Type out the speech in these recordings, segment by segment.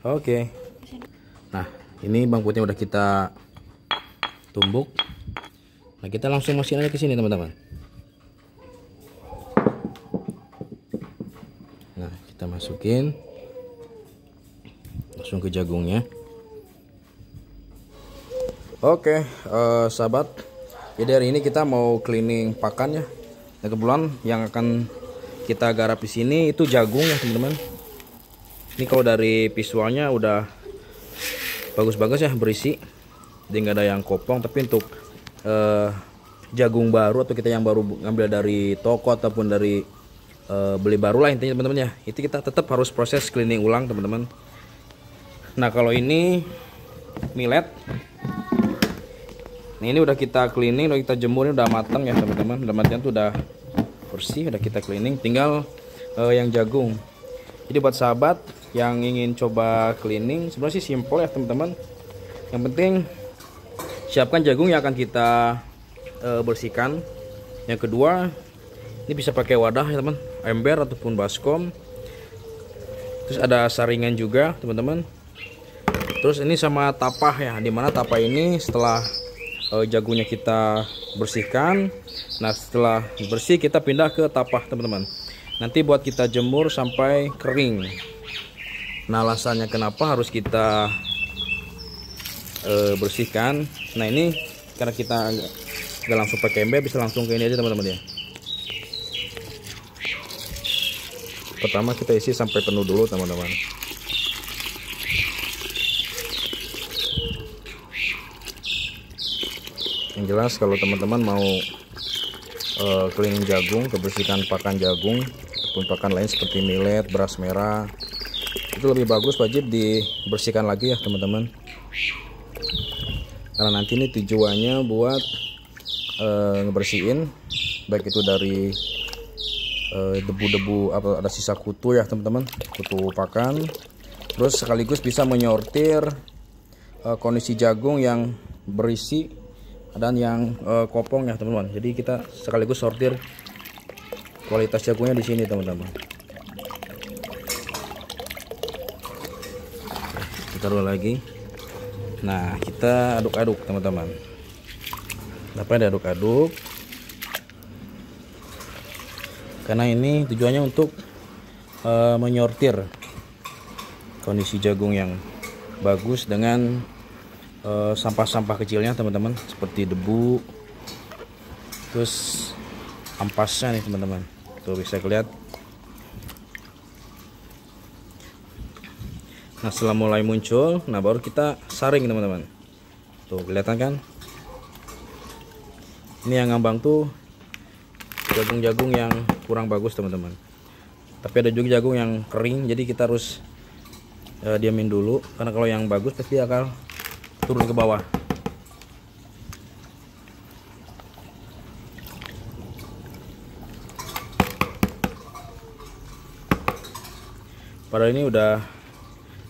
Oke. Nah, ini bawang putihnya udah kita tumbuk. Nah, kita langsung masukin aja ke sini, teman-teman. Nah, kita masukin langsung ke jagungnya. Oke, sahabat. Jadi hari ini kita mau cleaning pakan ya. Dan kebetulan yang akan kita garap di sini itu jagung ya, teman-teman. Ini kalau dari visualnya udah bagus-bagus ya, berisi. Jadi nggak ada yang kopong. Tapi untuk jagung baru atau kita yang baru ngambil dari toko ataupun dari beli baru lah intinya, teman-teman ya, itu kita tetap harus proses cleaning ulang, teman-teman. Nah, kalau ini millet. Ini udah kita cleaning, udah kita jemur, ini udah matang ya, teman-teman. Udah matang tuh udah bersih, udah kita cleaning. Tinggal yang jagung. Jadi buat sahabat yang ingin coba cleaning, sebenarnya sih simple ya, teman-teman. Yang penting siapkan jagung yang akan kita bersihkan. Yang kedua, ini bisa pakai wadah ya, teman, ember ataupun baskom. Terus ada saringan juga, teman-teman. Terus ini sama tapah ya, dimana tapah ini setelah jagungnya kita bersihkan. Nah, setelah bersih kita pindah ke tapah, teman-teman. Nanti buat kita jemur sampai kering. Nah, alasannya kenapa harus kita bersihkan. Nah, ini karena kita nggak langsung pakai ember, bisa langsung ke ini aja, teman-teman ya. Pertama kita isi sampai penuh dulu, teman-teman. Yang jelas kalau teman-teman mau cleaning jagung, kebersihan pakan jagung ataupun pakan lain seperti millet, beras merah, itu lebih bagus wajib dibersihkan lagi ya, teman-teman. Karena nanti ini tujuannya buat ngebersihin baik itu dari debu-debu atau ada sisa kutu ya, teman-teman, kutu pakan. Terus sekaligus bisa menyortir kondisi jagung yang berisi dan yang kopong ya, teman-teman. Jadi kita sekaligus sortir kualitas jagungnya di sini, teman-teman. Kita taruh lagi. Nah, kita aduk-aduk, teman-teman. Apa yang diaduk-aduk? Karena ini tujuannya untuk menyortir kondisi jagung yang bagus dengan sampah-sampah kecilnya, teman-teman, seperti debu, terus ampasnya nih, teman-teman. Tuh bisa lihat. Nah, setelah mulai muncul, nah baru kita saring, teman-teman. Tuh kelihatan kan? Ini yang ngambang tuh jagung-jagung yang kurang bagus, teman-teman. Tapi ada juga jagung yang kering, jadi kita harus diamin dulu, karena kalau yang bagus pasti akan turun ke bawah. Padahal ini udah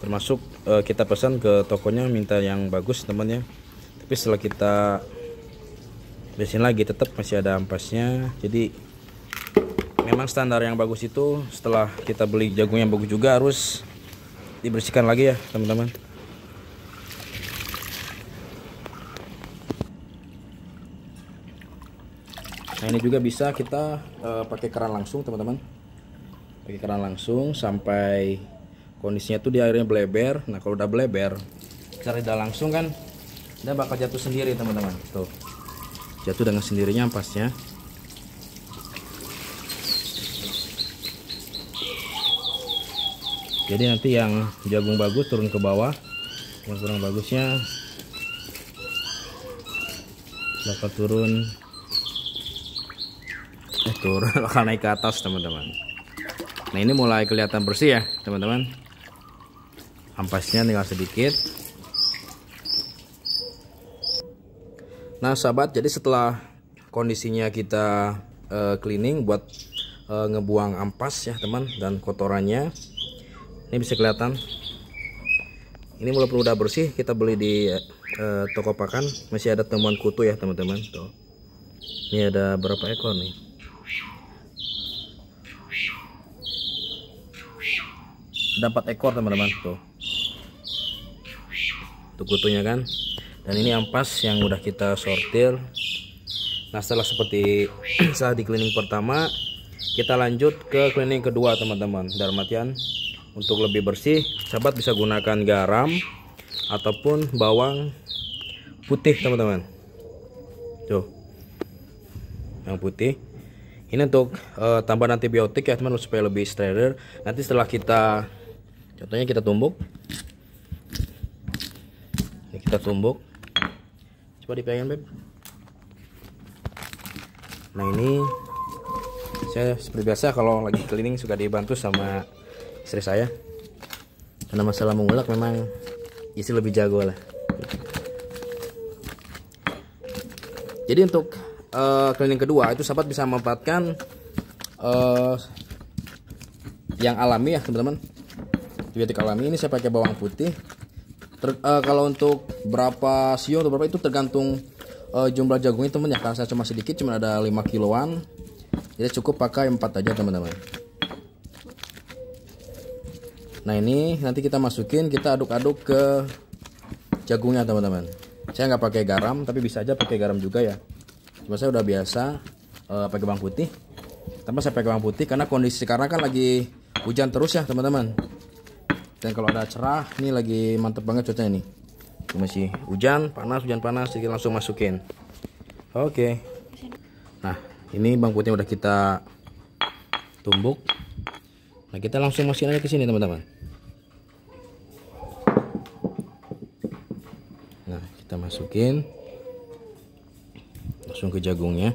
termasuk kita pesan ke tokonya minta yang bagus, temannya. Tapi setelah kita bersihin lagi tetap masih ada ampasnya. Jadi memang standar yang bagus itu setelah kita beli jagung yang bagus juga harus dibersihkan lagi ya, teman-teman. Nah, ini juga bisa kita pakai keran langsung, teman-teman. Pakai keran langsung sampai kondisinya tuh di airnya bleber. Nah, kalau udah bleber, cara tidak langsung kan dia bakal jatuh sendiri, teman-teman. Tuh, jatuh dengan sendirinya ampasnya. Jadi nanti yang jagung bagus turun ke bawah, yang kurang bagusnya bakal turun bakal naik ke atas, teman-teman. Nah, ini mulai kelihatan bersih ya, teman-teman. Ampasnya tinggal sedikit. Nah, sahabat, jadi setelah kondisinya kita cleaning buat ngebuang ampas ya, teman, dan kotorannya, ini bisa kelihatan. Ini mulai udah bersih. Kita beli di toko pakan, masih ada temuan kutu ya, teman-teman. Tuh, ini ada berapa ekor nih? Dapat ekor, teman-teman. Tuh, tuh kutunya kan. Dan ini ampas yang udah kita sortir. Nah setelah seperti saat di cleaning pertama, kita lanjut ke cleaning kedua teman-teman. Dalam artian untuk lebih bersih, sahabat bisa gunakan garam ataupun bawang putih teman-teman. Tuh, yang putih. Ini untuk tambahan antibiotik ya teman, supaya lebih steril. Nanti setelah kita, contohnya kita tumbuk. Ini kita tumbuk. Coba dipegangin beb. Nah ini saya seperti biasa kalau lagi cleaning suka dibantu sama istri saya. Karena masalah mengulek memang isi lebih jago lah. Jadi untuk cleaning kedua itu sahabat bisa memanfaatkan yang alami ya teman-teman. Antibiotik alami ini saya pakai bawang putih. Kalau untuk berapa sio atau berapa itu tergantung jumlah jagungnya teman ya. Karena saya cuma sedikit, cuma ada 5 kiloan, jadi cukup pakai 4 aja teman-teman. Nah ini nanti kita masukin, kita aduk-aduk ke jagungnya teman-teman. Saya nggak pakai garam, tapi bisa aja pakai garam juga ya. Cuma saya udah biasa pakai bawang putih. Tanpa saya pakai bawang putih karena kondisi sekarang kan lagi hujan terus ya teman-teman. Dan kalau ada cerah, ini lagi mantep banget cuacanya nih. Masih hujan panas, jadi langsung masukin. Oke. Nah ini bawang putihnya udah kita tumbuk. Nah kita langsung masukin aja ke sini teman-teman. Nah kita masukin langsung ke jagungnya.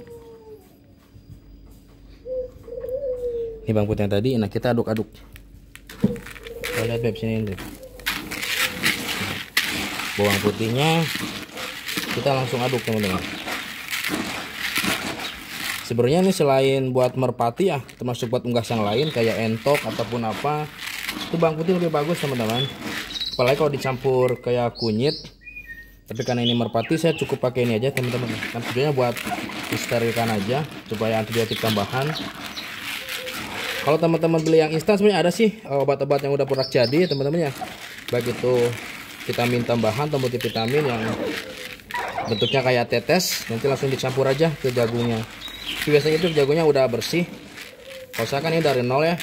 Ini bawang putih yang tadi. Nah kita aduk-aduk. Lihat beb sini beb. Bawang putihnya kita langsung aduk teman-teman. Sebenarnya ini selain buat merpati ya, termasuk buat unggas yang lain kayak entok ataupun apa, itu bawang putih lebih bagus teman-teman. Apalagi kalau dicampur kayak kunyit. Tapi karena ini merpati, saya cukup pakai ini aja teman-teman. Kan tujuannya buat disterilkan aja supaya antibiotik tambahan. Kalau teman-teman beli yang instan sebenarnya ada sih obat-obat yang udah produk jadi teman-teman ya. Baik itu vitamin tambahan atau multivitamin yang bentuknya kayak tetes, nanti langsung dicampur aja ke jagungnya. Tapi biasanya itu jagungnya udah bersih. Kalau saya kan ini dari nol ya.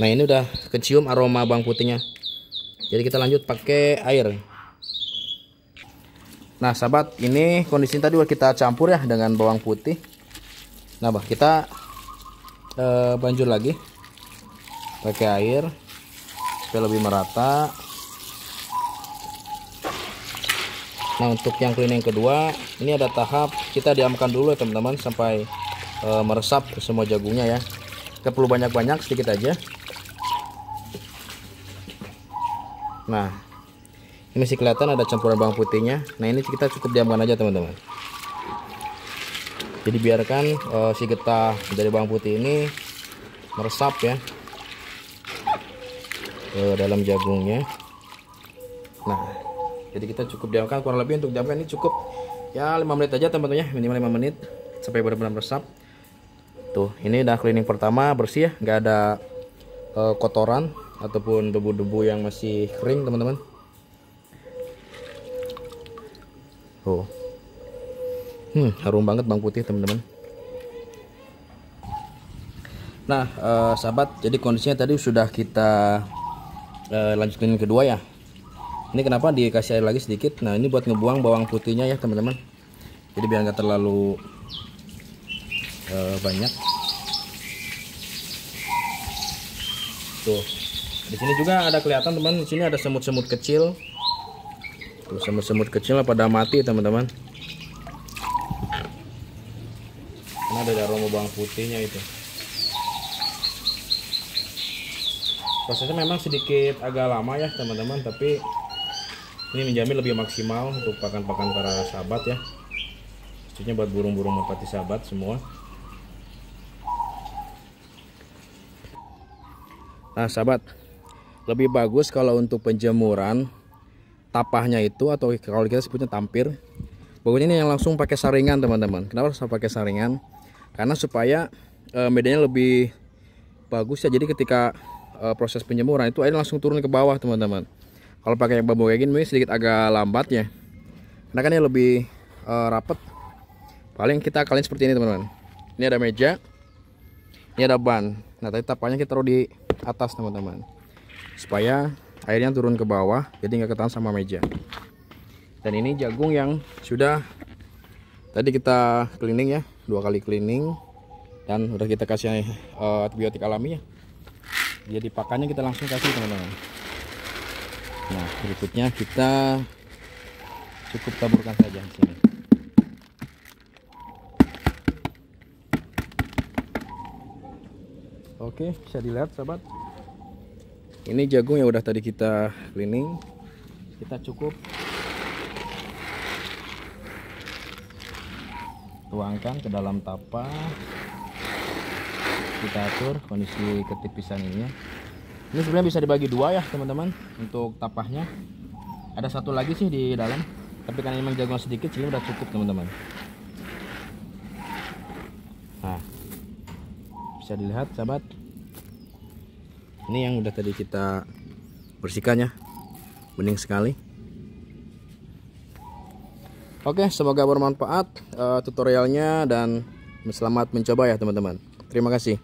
Nah ini udah kecium aroma bawang putihnya. Jadi kita lanjut pakai air. Nah sahabat, ini kondisi tadi udah kita campur ya dengan bawang putih. Nah kita banjur lagi pakai air supaya lebih merata. Nah untuk yang cleaning kedua ini ada tahap kita diamkan dulu ya teman-teman sampai meresap ke semua jagungnya ya. Kita perlu banyak-banyak, sedikit aja. Nah ini masih kelihatan ada campuran bawang putihnya. Nah ini kita cukup diamkan aja teman-teman. Jadi biarkan si getah dari bawang putih ini meresap ya ke dalam jagungnya. Nah jadi kita cukup diamkan, kurang lebih untuk diamkan ini cukup ya 5 menit aja teman-teman ya, minimal 5 menit sampai benar-benar meresap. Tuh ini udah cleaning pertama bersih ya, nggak ada kotoran ataupun debu-debu yang masih kering teman-teman. Oh, harum banget bawang putih teman-teman. Nah sahabat, jadi kondisinya tadi sudah kita lanjutin kedua ya. Ini kenapa dikasih air lagi sedikit. Nah ini buat ngebuang bawang putihnya ya teman-teman. Jadi biar nggak terlalu banyak. Tuh di sini juga ada kelihatan teman, di sini ada semut-semut kecil. Tuh semut-semut kecil pada mati teman-teman. Karena ada aroma bawang putihnya itu. Prosesnya memang sedikit agak lama ya teman-teman, tapi ini menjamin lebih maksimal untuk pakan-pakan para sahabat ya. Khususnya buat burung-burung merpati sahabat semua. Nah sahabat, lebih bagus kalau untuk penjemuran tapahnya itu, atau kalau kita sebutnya tampir, bagusnya ini yang langsung pakai saringan teman-teman. Kenapa harus pakai saringan? Karena supaya medianya lebih bagus ya. Jadi ketika proses penjemuran itu air langsung turun ke bawah teman-teman. Kalau pakai bambu kayak gini sedikit agak lambat ya, karena kan ini lebih rapet. Paling kita kalian seperti ini teman-teman. Ini ada meja, ini ada ban. Nah tadi tapaknya kita taruh di atas teman-teman, supaya airnya turun ke bawah, jadi nggak ketahan sama meja. Dan ini jagung yang sudah tadi kita cleaning ya, 2 kali cleaning, dan udah kita kasih antibiotik alami ya. Jadi pakannya kita langsung kasih teman-teman. Nah berikutnya kita cukup taburkan saja di sini. Oke, bisa dilihat sahabat. Ini jagung yang udah tadi kita cleaning. Kita cukup tuangkan ke dalam tapa. Kita atur kondisi ketipisan ininya. Ini sebenarnya bisa dibagi 2 ya teman-teman untuk tapahnya. Ada satu lagi sih di dalam, tapi karena memang jagung sedikit, jadi udah cukup teman-teman. Nah, bisa dilihat sahabat, ini yang udah tadi kita bersihkan ya, bening sekali. Oke, semoga bermanfaat tutorialnya, dan selamat mencoba ya teman-teman. Terima kasih.